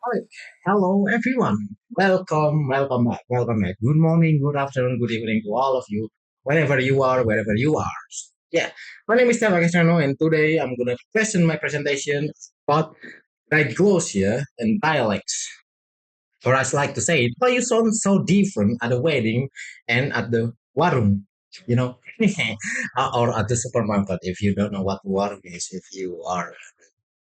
Hi. Hello, everyone. Welcome back. Welcome back. Good morning, good afternoon, good evening to all of you, wherever you are, wherever you are. Yeah, my name is Stefa, and today I'm going to present my presentation about diglossia and dialects. Or as I like to say it, why you sound so different at the wedding and at the warung, you know, or at the supermarket if you don't know what warung is, if you are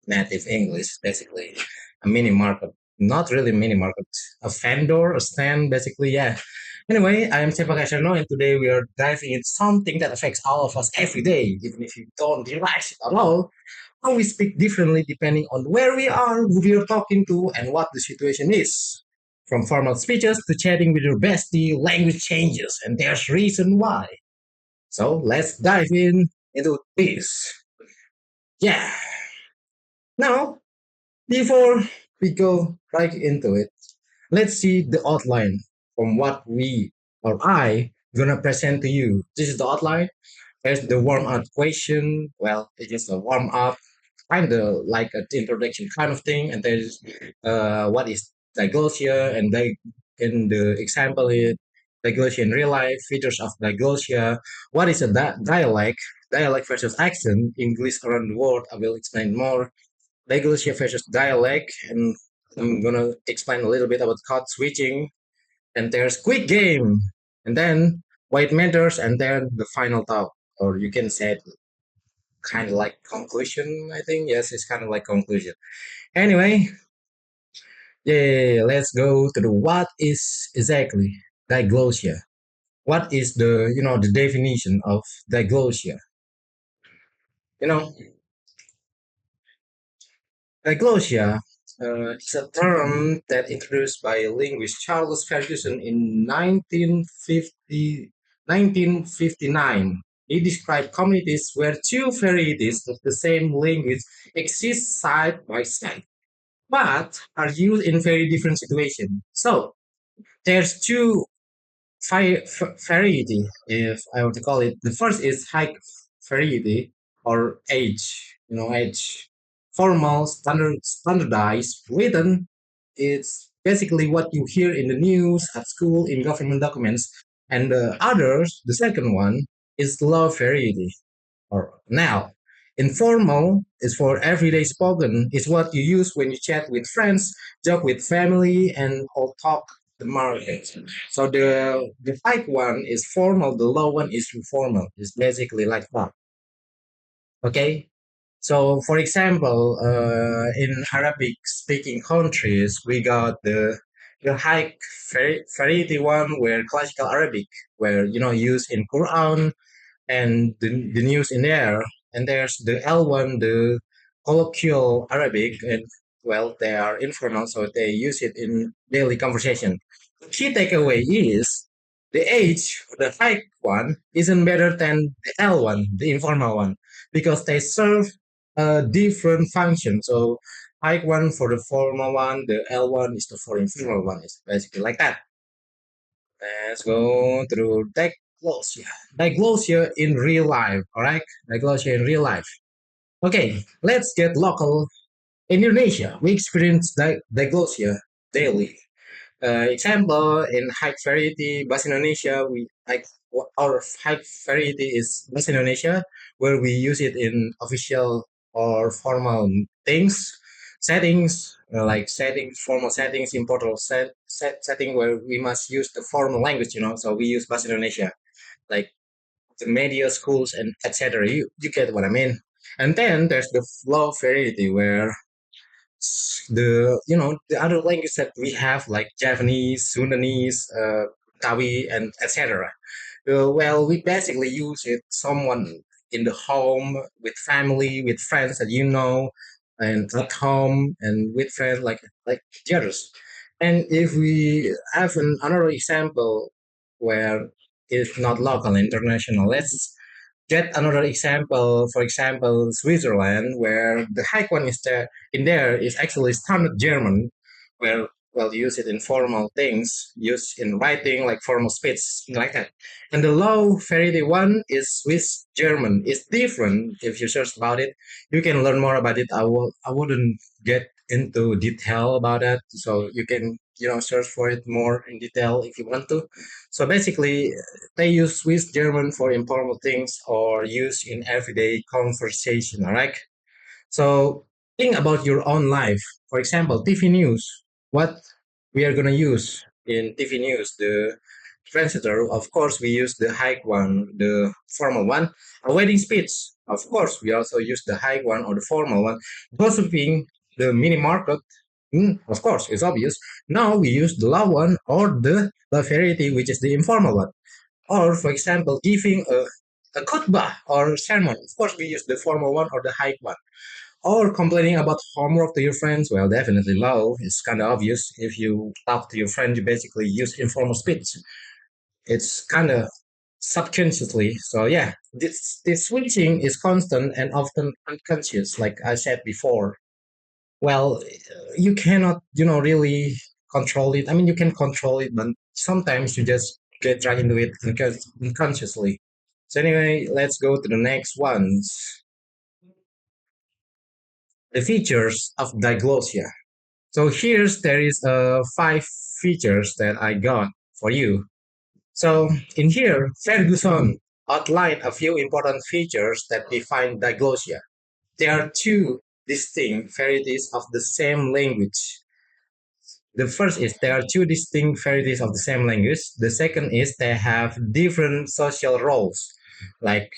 native English, basically a mini market. Not really mini market, a vendor, a stand, basically. Yeah. Anyway, I am Stefa Casano, and today we are diving into something that affects all of us every day, even if you don't realize it at all. How we speak differently depending on where we are, who we are talking to, and what the situation is. From formal speeches to chatting with your bestie, language changes, and there's reason why. So let's dive in into this. Yeah. Now, before we go right into it, let's see the outline from what we or I gonna present to you. This is the outline. There's the warm up question. Well, it's just a warm up, kind of like an introduction kind of thing. And there's what is diglossia, and they in the example is diglossia in real life, features of diglossia. What is a dialect? Dialect versus accent, English around the world. I will explain more. Diglossia versus dialect, and I'm gonna explain a little bit about code switching, and there's quick game, and then why it matters, and then the final thought, or you can say it kind of like conclusion. I think yes, it's kind of like conclusion. Anyway, yeah, let's go to the what is exactly diglossia. What is the the definition of diglossia? You know, diglossia is a term that introduced by linguist Charles Ferguson in 1959. He described communities where two varieties of the same language exist side by side, but are used in very different situations. So there's two variety, if I were to call it. The first is high variety or age. Age. Formal, standardized, written. It's basically what you hear in the news, at school, in government documents. And the others, the second one, is low variety or now. Informal is for everyday spoken. It's what you use when you chat with friends, joke with family, and all talk the market. So the high one is formal, the low one is informal. It's basically like that. Okay. So for example, in Arabic speaking countries, we got the high variety one where classical Arabic, where used in Quran and the news in there. And there's the L1, the colloquial Arabic, and well, they are informal, so they use it in daily conversation. The key takeaway is the H, the high one, isn't better than the L1, the informal one, because they serve a different function. So high one for the formal one, the L1 is the for informal one. It's basically like that. Let's go through diglossia. Diglossia in real life, all right? Diglossia in real life. Okay, let's get local. In Indonesia, we experience diglossia daily. Example, in high variety, Bahasa Indonesia, our high variety is Bahasa Indonesia, where we use it in official or formal things, settings, like settings, formal settings, important setting where we must use the formal language, so we use Bahasa Indonesia, like the media, schools, and etc. You get what I mean? And then there's the flow variety where the other language that we have like Japanese, Sundanese, Tawi, and etc. Well, we basically use it someone in the home with family, with friends that and at home and with friends like the others. And if we have another example where it's not local, international, let's get another example, for example, Switzerland, where the high one is there in there is actually standard German, where well you use it in formal things, used in writing like formal speech, something like that. And the low variety one is Swiss German. It's different. If you search about it, you can learn more about it. I wouldn't get into detail about that. So you can, search for it more in detail if you want to. So basically, they use Swiss German for informal things or use in everyday conversation. All right. So think about your own life. For example, TV news. What we are gonna use in TV news, the translator, of course, we use the high one, the formal one. A wedding speech, of course, we also use the high one or the formal one. Gossiping, the mini market, of course, it's obvious. Now we use the low one or the la variety, which is the informal one. Or, for example, giving a khutbah or sermon. Of course, we use the formal one or the high one. Or complaining about homework to your friends? Well, definitely low. It's kind of obvious. If you talk to your friend, you basically use informal speech. It's kind of subconsciously. So yeah, this switching is constant and often unconscious, like I said before. Well, you cannot, really control it. I mean, you can control it, but sometimes you just get right into it unconsciously. So anyway, let's go to the next ones. The features of diglossia. So here's there is five features that I got for you. So in here, Ferguson outlined a few important features that define diglossia. There are two distinct varieties of the same language. The first is there are two distinct varieties of the same language. The second is they have different social roles. Like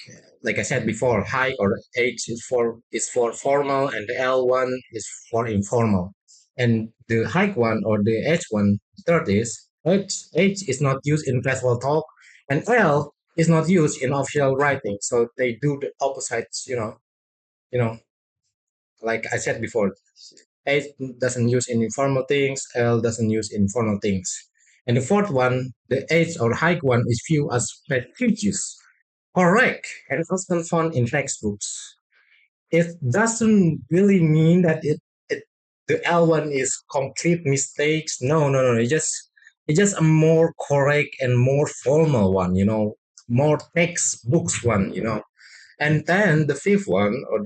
like I said before, high or H is for formal and the L one is for informal. And the high one or the H one third is H is not used in casual talk and L is not used in official writing. So they do the opposites, you know, like I said before, H doesn't use in informal things, L doesn't use in formal things. And the fourth one, the H or high one is viewed as prestigious, correct, and often found in textbooks. It doesn't really mean that it the L one is complete mistakes. No, no, no. It's just a more correct and more formal one, more textbooks one. And then the fifth one or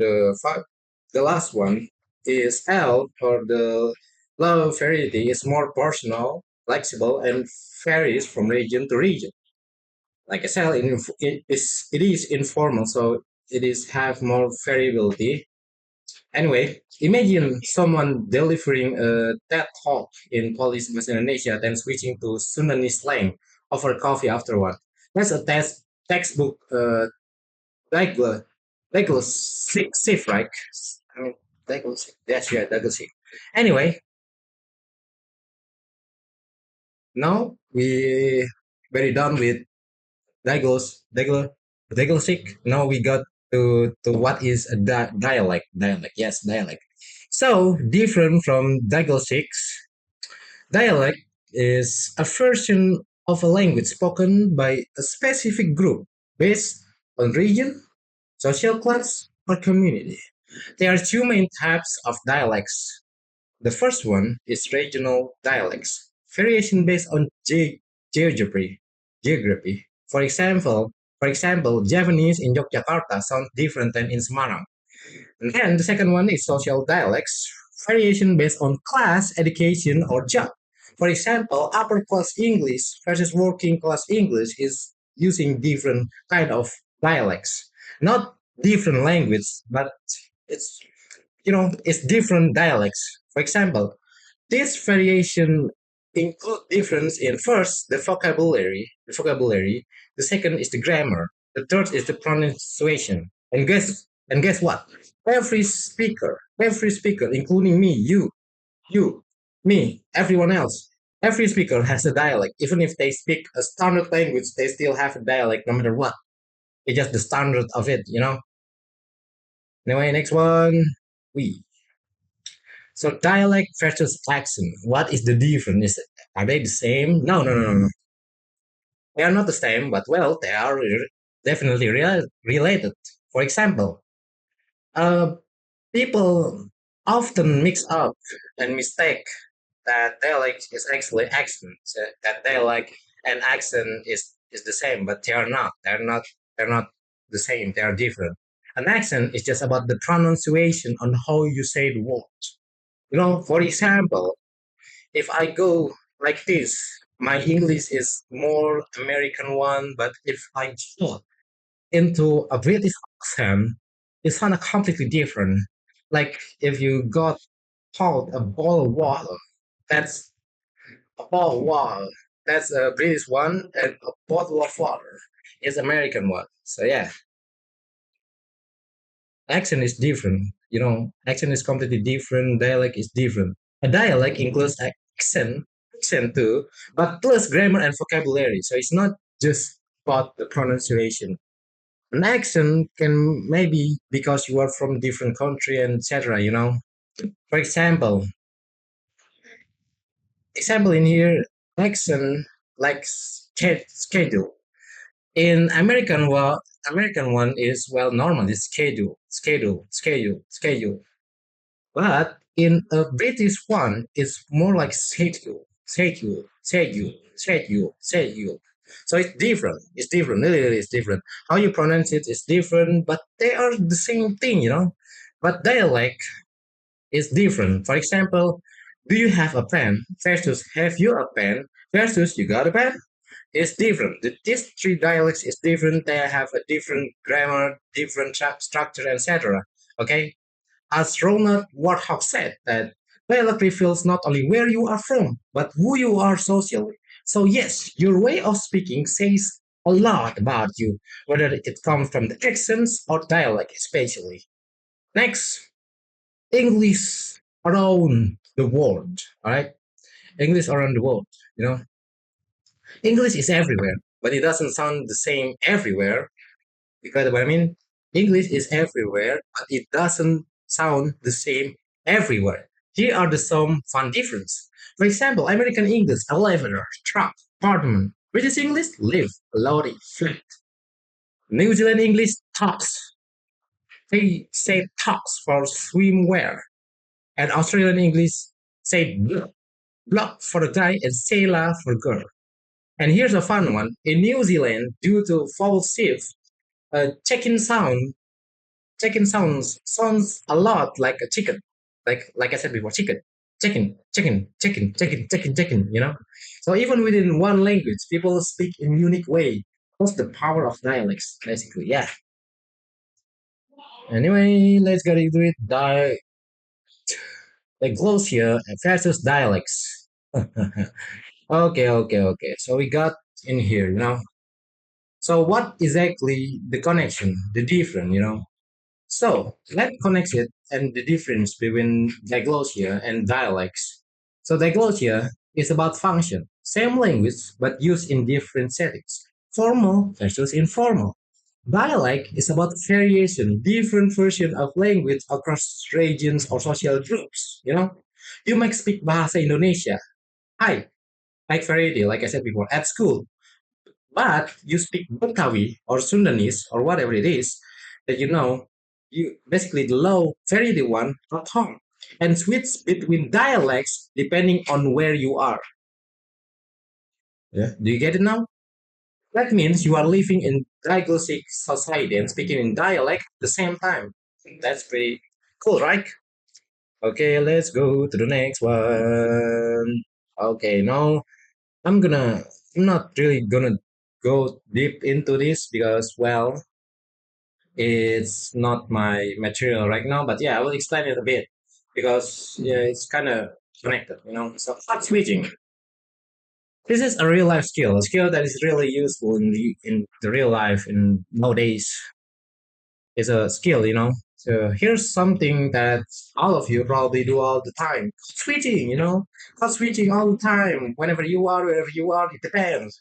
the last one is L or the low variety is more personal, flexible, and varies from region to region. Like I said, it is informal, so it is have more variability. Anyway, imagine someone delivering a TED talk in Polish West Indonesia, then switching to Sundanese slang over coffee afterward. That's a textbook Diaglo, Diaglo right? I mean, Diaglo, that's yeah, Diaglo. Anyway, now we very done with Diaglo, Now we got to what is a dialect. Dialect, yes, dialect. So different from Diaglo, dialect is a version of a language spoken by a specific group based on region, social class, or community. There are two main types of dialects. The first one is regional dialects, variation based on geography. Geography. For example, Javanese in Yogyakarta sounds different than in Semarang. And then the second one is social dialects, variation based on class, education, or job. For example, upper class English versus working class English is using different kind of dialects. Not different language, but it's it's different dialects. For example, this variation include difference in first the vocabulary. The second is the grammar. The third is the pronunciation. And guess what? Every speaker, including me, you, me, everyone else, every speaker has a dialect. Even if they speak a standard language, they still have a dialect no matter what. It's just the standard of it. Anyway, next one. We. So dialect versus accent. What is the difference? Are they the same? No, no, no, no, no. They are not the same, but well, they are definitely related. For example, uh, people often mix up and mistake that dialect is actually accent. That dialect and accent is the same, but they are not. They're not. They're not the same. They are different. An accent is just about the pronunciation on how you say the words. For example, if I go like this, my English is more American one, but if I go into a British accent, it's kind of completely different. Like if you got called a ball of water, that's a ball of water. That's a British one, and a bottle of water is American one. So yeah, accent is different. Accent is completely different. Dialect is different. A dialect includes accent too, but plus grammar and vocabulary. So it's not just about the pronunciation. An accent can maybe because you are from different country and etc. For example in here, accent like schedule. In American one is well normal. It's schedule. But in a British one, it's more like schedule. So it's different. It's different. Really, it's different. How you pronounce it is different, but they are the same thing. But dialect is different. For example, do you have a pen versus have you a pen versus you got a pen? It's different. These three dialects is different. They have a different grammar, different structure, etc. Okay, as Ronald Warthog said, that dialect reveals not only where you are from, but who you are socially. So yes, your way of speaking says a lot about you, whether it comes from the accents or dialect, especially. Next, English around the world. All right, English around the world. You know, English is everywhere, but it doesn't sound the same everywhere. You got what I mean? English is everywhere, but it doesn't sound the same everywhere. Here are the some fun difference. For example, American English, elevator, truck, apartment. British English, live, lorry, flat. New Zealand English, talks. They say talks for swimwear. And Australian English say block for the guy and sailor for girl. And here's a fun one. In New Zealand, due to foul shift, check-in sounds a lot like a chicken. Like I said before, chicken. So even within one language, people speak in unique way. That's the power of dialects, basically. Yeah. Anyway, let's get into it. Diglossia versus dialects. Okay. So we got in here. So what exactly the connection, the difference? So let's connect it and the difference between diglossia and dialects. So diglossia is about function, same language but used in different settings, formal versus informal. Dialect is about variation, different version of language across regions or social groups. You might speak bahasa Indonesia, hi, like variety, like I said before, at school, but you speak Betawi or Sundanese or whatever it is that you basically the low variety one at home and switch between dialects depending on where you are. Yeah, do you get it now? That means you are living in diglostic society and speaking in dialect at the same time. That's pretty cool, right? Okay, let's go to the next one. Okay, now I'm not really gonna go deep into this because, well, it's not my material right now, but yeah, I will explain it a bit because yeah, it's kind of connected. So hot switching. This is a real life skill, a skill that is really useful in the real life in nowadays. It's a skill. So here's something that all of you probably do all the time. Code switching. Code switching all the time. Wherever you are, it depends.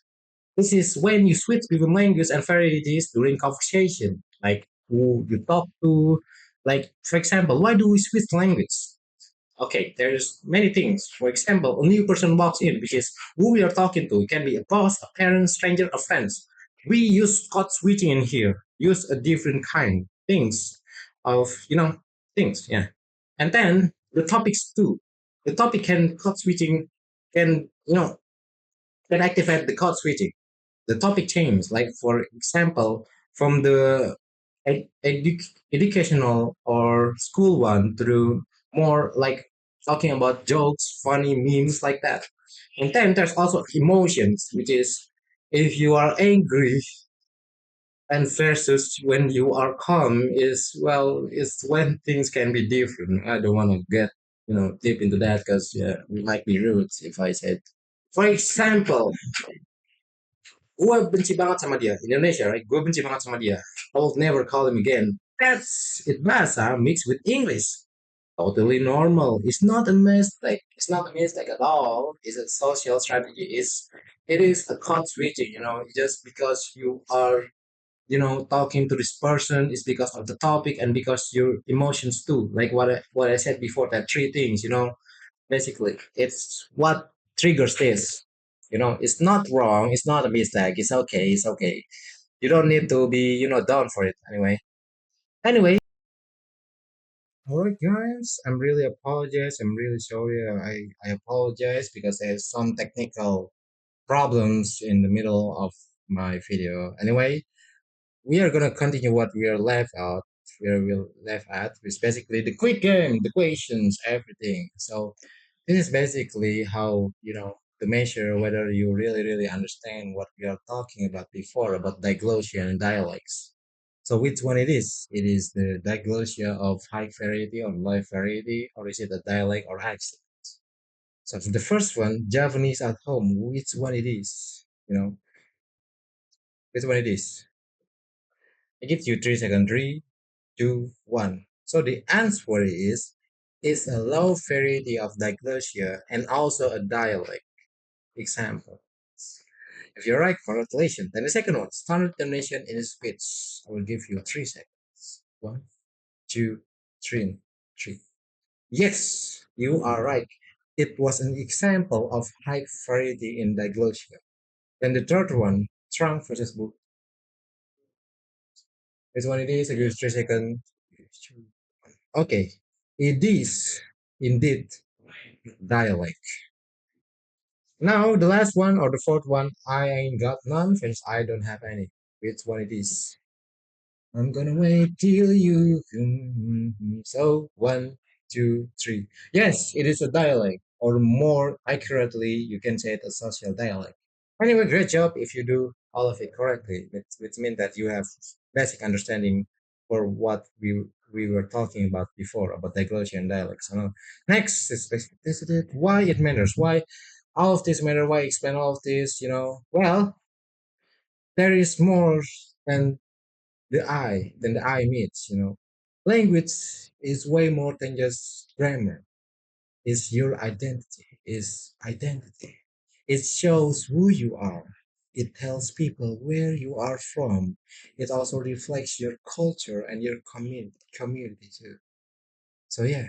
This is when you switch between language and varieties during conversation, like who you talk to. Like, for example, why do we switch language? Okay, there's many things. For example, a new person walks in, which is who we are talking to. It can be a boss, a parent, stranger, a friend. We use code switching in here. Use a different kind things of things. Yeah, and then the topics too. The topic can code switching can activate the code switching. The topic change, like for example, from the educational or school one through more like talking about jokes, funny memes like that. And then there's also emotions, which is if you are angry and versus when you are calm is well is when things can be different. I don't want to get deep into that because yeah, it might be rude if I said. For example, gue benci banget sama dia Indonesia, right? Gue benci banget sama dia. I will never call him again. That's it, bahasa mixed with English. Totally normal. It's not a mistake. It's not a mistake at all. It's a social strategy. It is a code switching. Just because you are talking to this person is because of the topic and because your emotions too. Like what I said before, that three things. Basically, it's what triggers this. It's not wrong. It's not a mistake. It's okay. It's okay. You don't need to be down for it anyway. Anyway. All right, guys. I'm really apologize. I'm really sorry. I apologize because there's some technical problems in the middle of my video. Anyway, we are gonna continue what we are left out. Where we left at is basically the quick game, the questions, everything. So this is basically how to measure whether you really understand what we are talking about before about diglossia and dialects. So which one it is? It is the diglossia of high variety or low variety, or is it a dialect or accent? So for the first one, Javanese at home, which one it is? Which one it is? I give you 3 seconds. Three, two, one. So the answer is a low variety of diglossia and also a dialect. Example. If you're right, congratulations. Then the second one, standard termination in speech. I will give you 3 seconds. One, two, three, three. Yes, you are right. It was an example of high variety in diglossia. Then the third one, trunk versus book. This one it is. I give you 3 seconds. Okay, it is indeed dialect. Now the last one or the fourth one, I ain't got none since I don't have any. Which one it is? I'm gonna wait till you. So one, two, three. Yes, it is a dialect, or more accurately, you can say it a social dialect. Anyway, great job if you do all of it correctly. Which means that you have basic understanding for what we were talking about before about diglossia and dialects. Next is specificity. Why it matters? Why all of this matter? Why explain all of this? Well, there is more than the eye meets. Language is way more than just grammar. It's your identity. It's identity. It shows who you are. It tells people where you are from. It also reflects your culture and your community too. So yeah,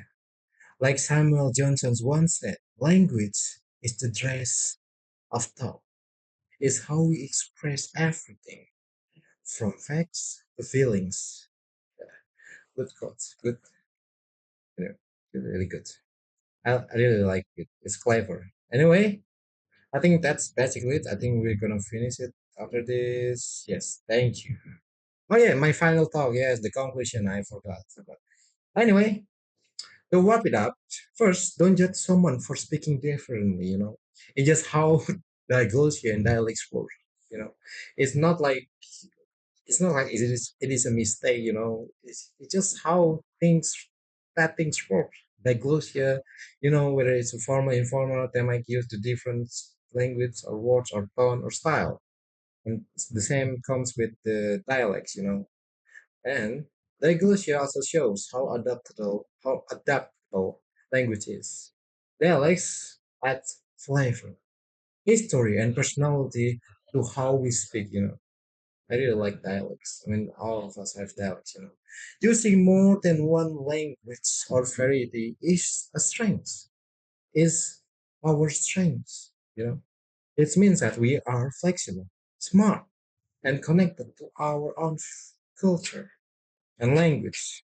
like Samuel Johnson once said, language is the dress of thought. It's how we express everything, from facts to feelings. Yeah, good quotes. Good, you know, really good. I really like it. It's clever. Anyway, I think that's basically it. I think we're gonna finish it after this. Yes, thank you. Oh yeah, my final talk. Yes, the conclusion. I forgot. Anyway, to wrap it up, first, don't judge someone for speaking differently. It's just how diglossia and dialects work. You know, it's not like it is a mistake. It's just how things work. Diglossia, whether it's a formal, informal, they might use the different language or words or tone or style. And the same comes with the dialects. And diglossia also shows how adaptable language is. Dialects add flavor, history, and personality to how we speak. I really like dialects. I mean, all of us have dialects. Using more than one language or variety is a strength, is our strength. It means that we are flexible, smart, and connected to our own culture and language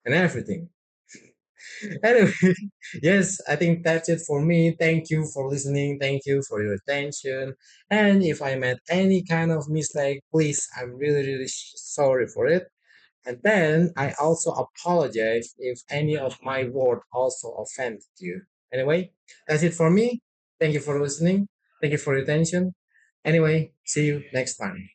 and everything. Anyway, yes, I think that's it for me. Thank you for listening. Thank you for your attention. And if I made any kind of mistake, please, I'm really sorry for it. And then I also apologize if any of my word also offended you. Anyway, that's it for me. Thank you for listening. Thank you for your attention. Anyway, see you next time.